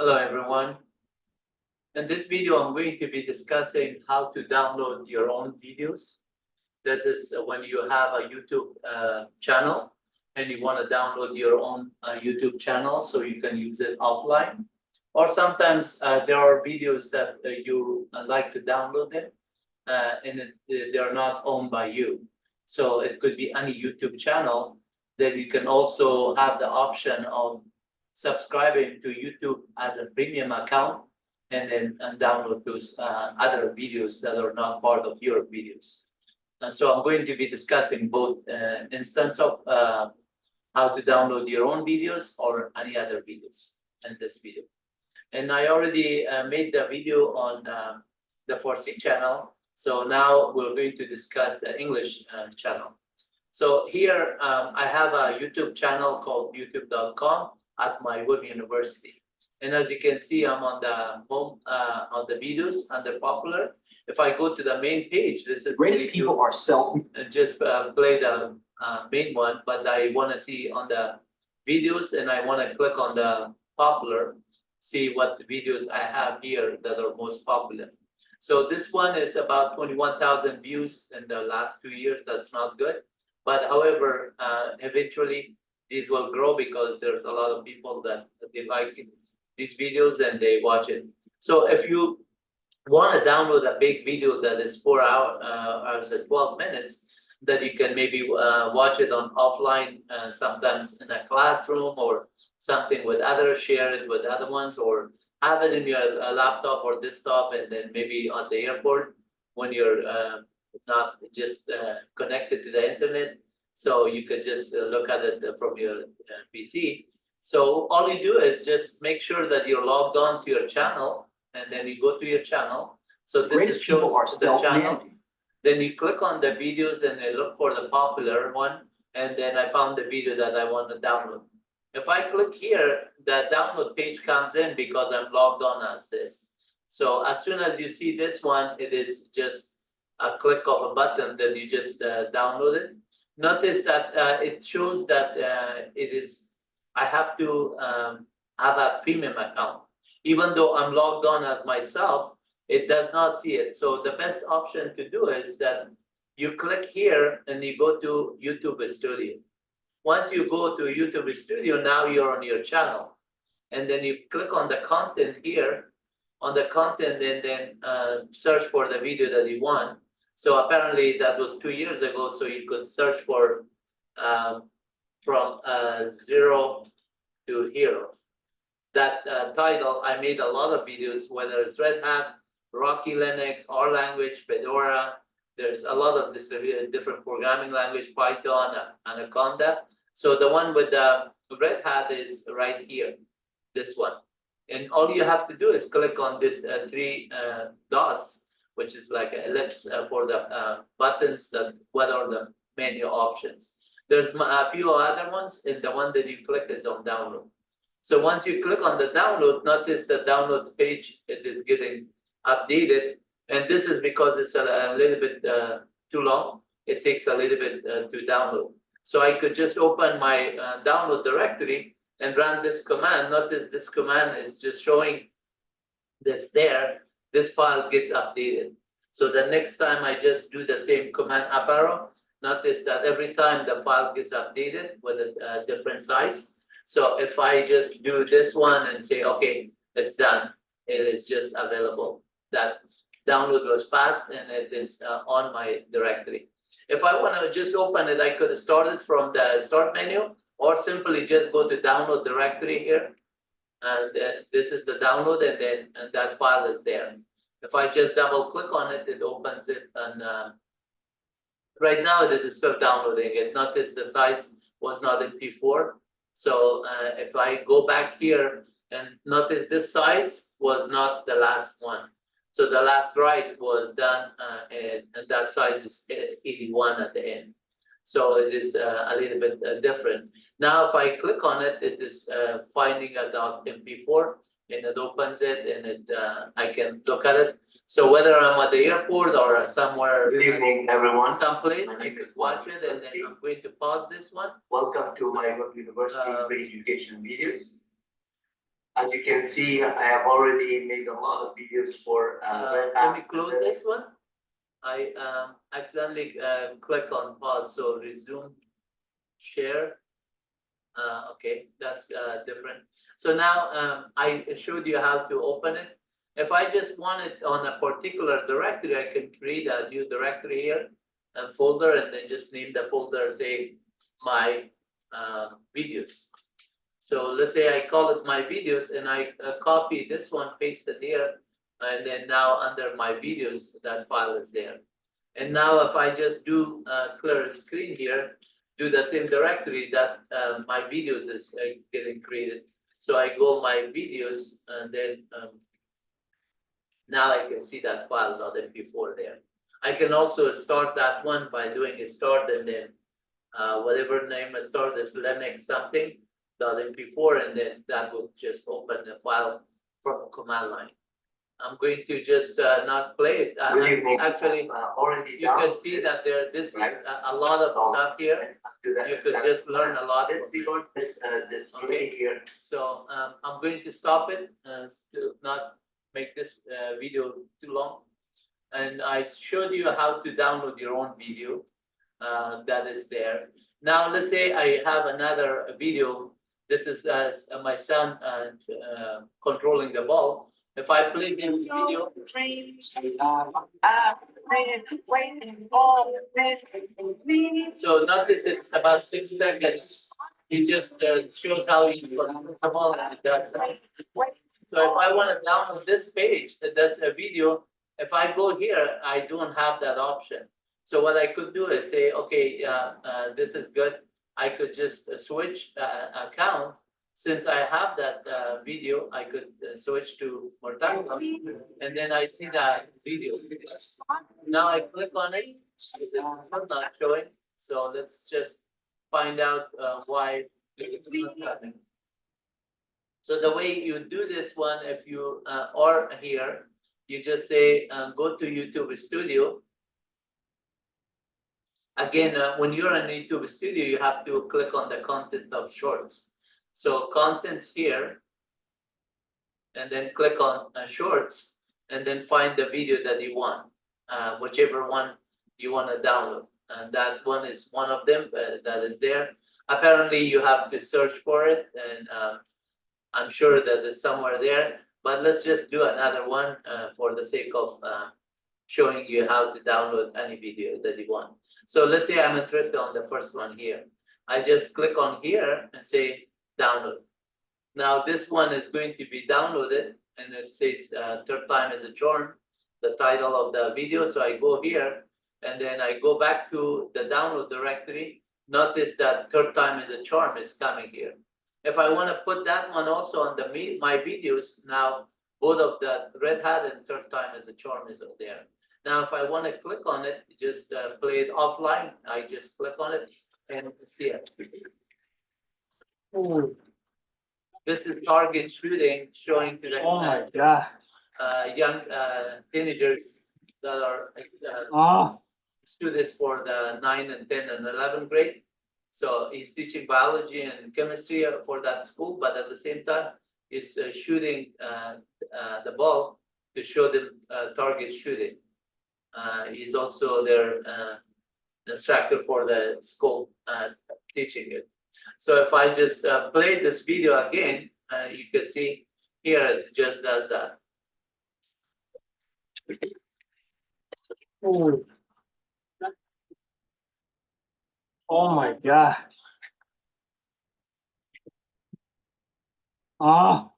Hello everyone. In this video, I'm going to be discussing how to download your own videos. This is when you have a YouTube channel and you want to download your own YouTube channel so you can use it offline. Or sometimes there are videos that you like to download them they're not owned by you. So it could be any YouTube channel. Then you can also have the option of subscribing to YouTube as a premium account and then download those other videos that are not part of your videos. And so I'm going to be discussing both instance of how to download your own videos or any other videos in this video. And I already made the video on the Farsi channel. So now we're going to discuss the English channel. So here I have a YouTube channel called youtube.com at my web university. And as you can see, I'm on the home on the videos under popular. If I go to the main page, this is Rich people are self. Just play the main one, but I want to see on the videos and I want to click on the popular, see what videos I have here that are most popular. So this one is about 21,000 views in the last 2 years. That's not good. But however, eventually these will grow because there's a lot of people that they like these videos and they watch it. So if you want to download a big video that is 4 hours and 12 minutes, that you can maybe watch it on offline, sometimes in a classroom or something with others, share it with other ones, or have it in your laptop or desktop, and then maybe on the airport when you're not just connected to the internet. So you could just look at it from your PC. So all you do is just make sure that you're logged on to your channel, and then you go to your channel. So this is shows the channel. Then you click on the videos and you look for the popular one. And then I found the video that I want to download. If I click here, the download page comes in because I'm logged on as this. So as soon as you see this one, it is just a click of a button, then you just download it. Notice that it shows that I have to have a premium account. Even though I'm logged on as myself, it does not see it. So the best option to do is that you click here and you go to YouTube Studio. Once you go to YouTube Studio, now you're on your channel. And then you click on the content here, on the content, and then search for the video that you want. So apparently that was 2 years ago, so you could search for from 0 to hero. That title, I made a lot of videos, whether it's Red Hat, Rocky Linux, R language, Fedora. There's a lot of this different programming language, Python, Anaconda. So the one with the Red Hat is right here, this one. And all you have to do is click on this 3 dots, which is like an ellipse for the buttons, what are the menu options. There's a few other ones, and the one that you click is on download. So once you click on the download, notice the download page, it is getting updated. And this is because it's a little bit too long. It takes a little bit to download. So I could just open my download directory and run this command. Notice this command is just showing this there. This file gets updated. So the next time I just do the same command up arrow, notice that every time the file gets updated with a different size. So if I just do this one and say, okay, it's done, it is just available. That download was fast and it is on my directory. If I want to just open it, I could start it from the start menu or simply just go to download directory here. And this is the download, and then that file is there. If I just double click on it, it opens it. And right now it is still downloading it. Notice the size was not in P4. So if I go back here and notice this size was not the last one. So the last write was done and that size is 81 at the end. So it is a little bit different. Now if I click on it, it is finding a .mp4 and it opens it and it I can look at it. So whether I'm at the airport or somewhere, Good evening, everyone. someplace, I could watch it, and then I'm going to pause this one. Welcome to my web university free education videos. As you can see, I have already made a lot of videos for let me close this one. I accidentally click on pause, so resume share. Okay, that's different. So now I showed you how to open it. If I just want it on a particular directory, I can create a new directory here and folder, and then just name the folder, say my videos. So let's say I call it my videos, and I copy this one, paste it here, and then now under my videos, that file is there. And now if I just do clear screen here, do the same directory, that my videos is getting created. So I go my videos, and then now I can see that file .mp4 there. I can also start that one by doing a start, and then whatever name I start is Linux something .mp4, and then that will just open the file from command line. I'm going to just not play it. Actually, already you can see that there. This is a lot of stuff here. You could just learn a lot. This okay here. So I'm going to stop it to not make this video too long. And I showed you how to download your own video that is there. Now let's say I have another video. This is my son controlling the ball. If I play this video, so notice it's about 6 seconds. It just shows how you control the ball. So if I want to download this page, that's a video. If I go here, I don't have that option. So what I could do is say, okay, this is good. I could just switch account. Since I have that video, I could switch to Mortala, and then I see that video. Now I click on it. It's not showing. So let's just find out why it's not happening. So the way you do this one, if you are here, you just say go to YouTube Studio. Again, when you're in YouTube Studio, you have to click on the content of shorts. So contents here, and then click on shorts, and then find the video that you want, whichever one you want to download. And that one is one of them that is there. Apparently, you have to search for it, and I'm sure that it's somewhere there. But let's just do another one for the sake of showing you how to download any video that you want. So let's say I'm interested on the first one here. I just click on here and say download. Now this one is going to be downloaded, and it says third time is a charm, the title of the video. So I go here, and then I go back to the download directory. Notice that third time is a charm is coming here. If I want to put that one also on the my videos, now both of the Red Hat and third time is a charm is up there. Now, if I want to click on it, just play it offline. I just click on it and see it. This is target shooting, showing to the Oh my God. young teenagers that are students for the 9 and 10 and 11 grade. So he's teaching biology and chemistry for that school, but at the same time, he's shooting the ball to show them target shooting. He's also their instructor for the school teaching it. So if I just play this video again, you can see here it just does that. Oh my God. Oh.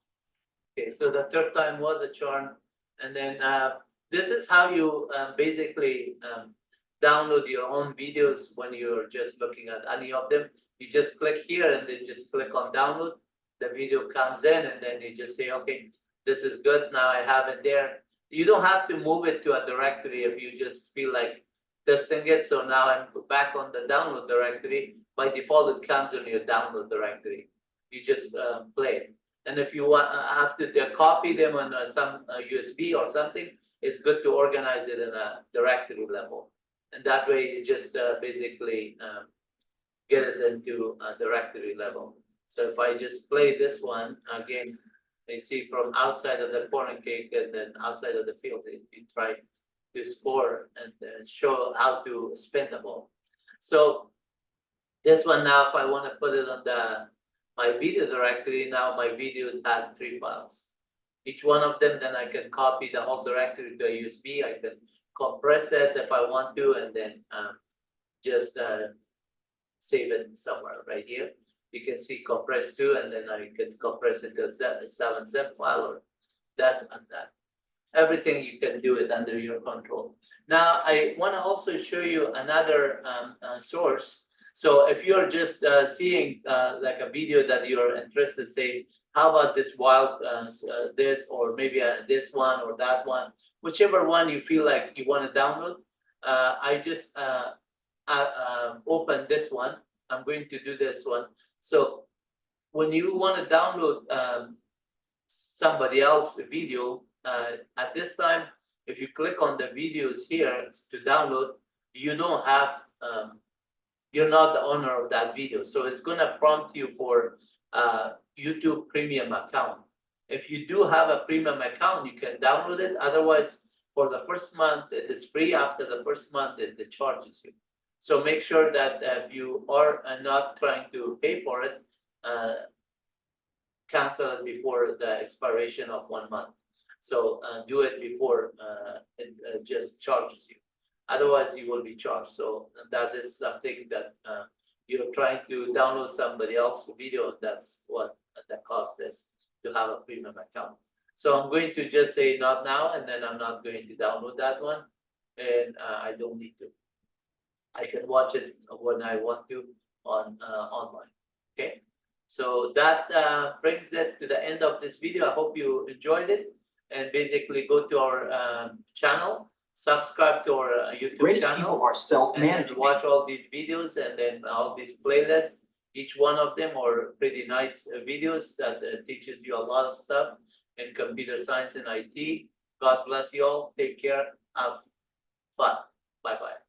Okay, so the third time was a charm, and then this is how you basically download your own videos when you're just looking at any of them. You just click here and then just click on download. The video comes in, and then you just say, okay, this is good. Now I have it there. You don't have to move it to a directory if you just feel like testing it. So now I'm back on the download directory. By default, it comes in your download directory. You just play it. And if you want, have to copy them on some USB or something, it's good to organize it in a directory level. And that way you just basically get it into a directory level. So if I just play this one again, You see from outside of the corn cake and then outside of the field, you try to score and then show how to spin the ball. So this one now, if I want to put it on my video directory, now my videos has 3 files. Each one of them, then I can copy the whole directory to a USB. I can compress it if I want to, and then just save it somewhere right here. You can see compress to, and then I can compress it to a 7-zip file, or that's not that. Everything you can do it under your control. Now I want to also show you another source. So if you're just seeing like a video that you're interested, say, how about this wild this, or maybe this one or that one, whichever one you feel like you want to download. I just open this one. I'm going to do this one. So when you want to download somebody else's video, at this time, if you click on the videos here to download, you don't have, you're not the owner of that video. So it's going to prompt you for YouTube premium account. If you do have a premium account, you can download it. Otherwise, for the first month, it is free. After the first month, it charges you. So make sure that if you are not trying to pay for it, cancel it before the expiration of 1 month. So do it before it just charges you. Otherwise, you will be charged. So that is something that you're trying to download somebody else's video. That's what the cost is to have a premium account. So I'm going to just say not now, and then I'm not going to download that one, and I don't need to. I can watch it when I want to on online. Okay, so that brings it to the end of this video. I hope you enjoyed it, and basically go to our channel, subscribe to our YouTube Rich channel, people are and self-managing. then watch all these videos, and then all these playlists. Each one of them are pretty nice videos that teaches you a lot of stuff in computer science and IT. God bless you all. Take care. Have fun. Bye-bye.